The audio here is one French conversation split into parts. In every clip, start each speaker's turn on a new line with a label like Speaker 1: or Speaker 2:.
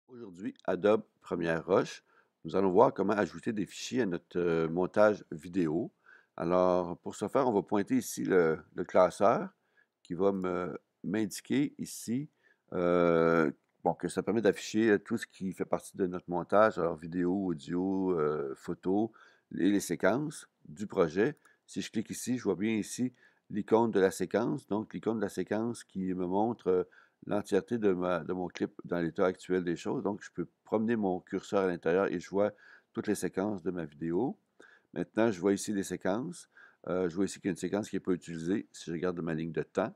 Speaker 1: Aujourd'hui, Adobe Premiere Rush, nous allons voir comment ajouter des fichiers à notre montage vidéo. Alors, pour ce faire, on va pointer ici le classeur qui va m'indiquer ici bon, que ça permet d'afficher tout ce qui fait partie de notre montage, alors vidéo, audio, photo et les séquences du projet. Si je clique ici, je vois bien ici l'icône de la séquence, donc l'icône de la séquence qui me montre l'entièreté de mon clip dans l'état actuel des choses. Donc, je peux promener mon curseur à l'intérieur et je vois toutes les séquences de ma vidéo. Maintenant, je vois ici les séquences. Je vois ici qu'il y a une séquence qui n'est pas utilisée si je regarde ma ligne de temps.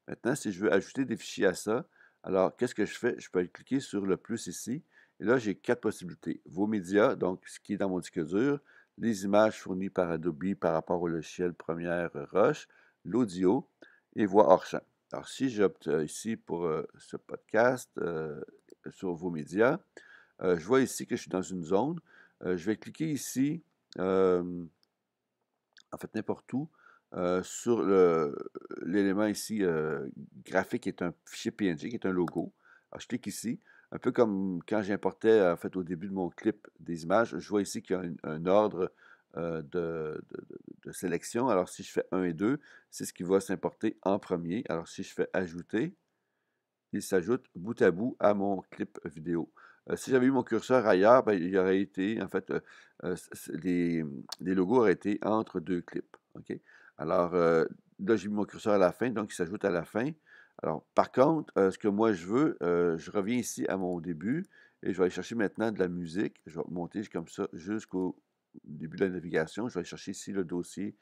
Speaker 1: Maintenant, si je veux ajouter des fichiers à ça, alors qu'est-ce que je fais? Je peux aller cliquer sur le plus ici. Et là, j'ai 4 possibilités. Vos médias, donc ce qui est dans mon disque dur, les images fournies par Adobe par rapport au logiciel Premiere Rush, l'audio et voix hors champ. Alors, si j'opte ici pour ce podcast sur vos médias, je vois ici que je suis dans une zone. Je vais cliquer ici, en fait n'importe où, sur l'élément ici graphique qui est un fichier PNG, qui est un logo. Alors, je clique ici, un peu comme quand j'importais en fait au début de mon clip des images. Je vois ici qu'il y a un ordre de sélection. Alors, si je fais 1 et 2, c'est ce qui va s'importer en premier. Alors, si je fais ajouter, il s'ajoute bout à bout à mon clip vidéo. Si j'avais eu mon curseur ailleurs, ben, il aurait été, en fait, les logos auraient été entre 2 clips. OK? Alors, là, j'ai mis mon curseur à la fin, donc il s'ajoute à la fin. Alors, par contre, ce que moi je veux, je reviens ici à mon début et je vais aller chercher maintenant de la musique. Je vais monter comme ça jusqu'au début de la navigation. Je vais aller chercher ici le dossier,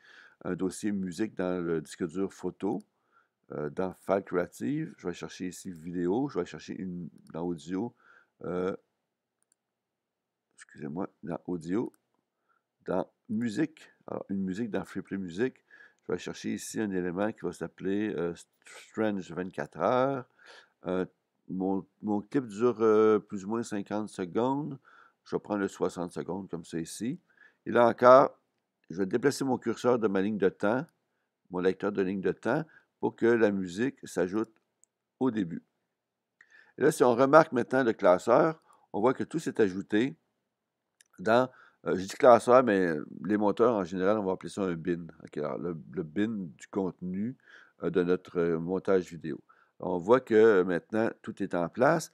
Speaker 1: un dossier musique dans le disque dur photo. Dans File Creative, je vais chercher ici vidéo, je vais chercher dans audio, excusez-moi, dans audio, dans musique, alors une musique dans Freeplay Music, je vais chercher ici un élément qui va s'appeler Strange 24 heures. Mon clip dure plus ou moins 50 secondes. Je vais prendre le 60 secondes comme ça ici. Et là encore, je vais déplacer mon curseur de ma ligne de temps, mon lecteur de ligne de temps, pour que la musique s'ajoute au début. Et là, si on remarque maintenant le classeur, on voit que tout s'est ajouté dans, je dis classeur, mais les monteurs, en général, on va appeler ça un bin. Okay, alors, le bin du contenu de notre montage vidéo. On voit que maintenant, tout est en place.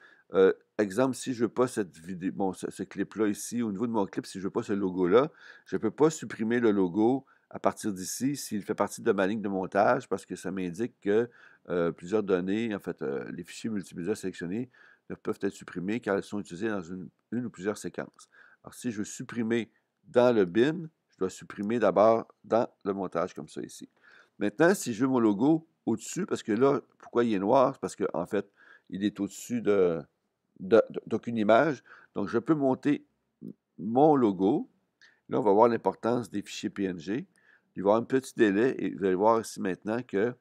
Speaker 1: Exemple, si je ne veux pas cette vidéo, bon, ce clip-là ici, au niveau de mon clip, si je ne veux pas ce logo-là, je ne peux pas supprimer le logo à partir d'ici s'il fait partie de ma ligne de montage parce que ça m'indique que plusieurs données, en fait, les fichiers multimédia sélectionnés ne peuvent être supprimés car elles sont utilisées dans une ou plusieurs séquences. Alors, si je veux supprimer dans le bin, je dois supprimer d'abord dans le montage comme ça ici. Maintenant, si je veux mon logo au-dessus, parce que là, pourquoi il est noir? C'est parce qu'en fait, il est au-dessus d'aucune image. Donc, je peux monter mon logo. Là, on va voir l'importance des fichiers PNG. Il va y avoir un petit délai et vous allez voir ici maintenant que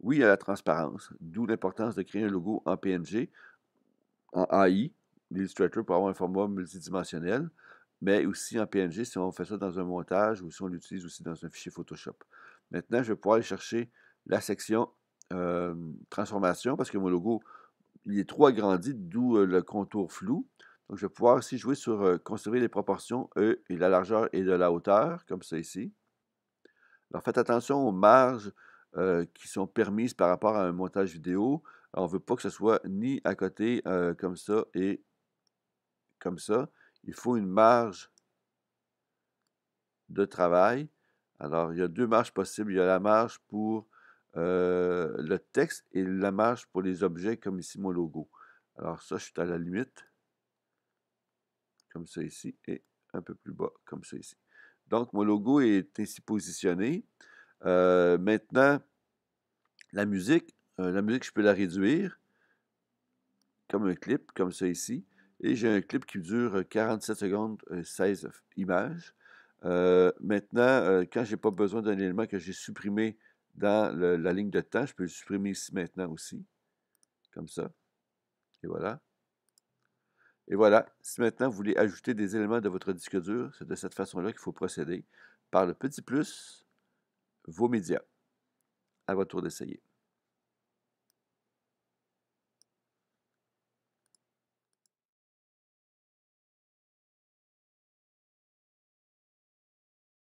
Speaker 1: oui, il y a la transparence, d'où l'importance de créer un logo en PNG, en AI, l'Illustrator pour avoir un format multidimensionnel, mais aussi en PNG si on fait ça dans un montage ou si on l'utilise aussi dans un fichier Photoshop. Maintenant, je vais pouvoir aller chercher la section transformation parce que mon logo, il est trop agrandi, d'où le contour flou. Donc, je vais pouvoir aussi jouer sur conserver les proportions et la largeur et de la hauteur, comme ça ici. Alors, faites attention aux marges qui sont permises par rapport à un montage vidéo. Alors, on ne veut pas que ce soit ni à côté comme ça et comme ça. Il faut une marge de travail. Alors, il y a 2 marges possibles. Il y a la marge pour le texte et la marge pour les objets, comme ici mon logo. Alors ça, je suis à la limite, comme ça ici, et un peu plus bas, comme ça ici. Donc, mon logo est ainsi positionné. Maintenant, la musique, je peux la réduire, comme un clip, comme ça ici. Et j'ai un clip qui dure 47 secondes, 16 images. Maintenant, quand je n'ai pas besoin d'un élément que j'ai supprimé dans la ligne de temps, je peux le supprimer ici maintenant aussi, comme ça. Et voilà. Et voilà, si maintenant vous voulez ajouter des éléments de votre disque dur, c'est de cette façon-là qu'il faut procéder, par le petit plus, vos médias. À votre tour d'essayer.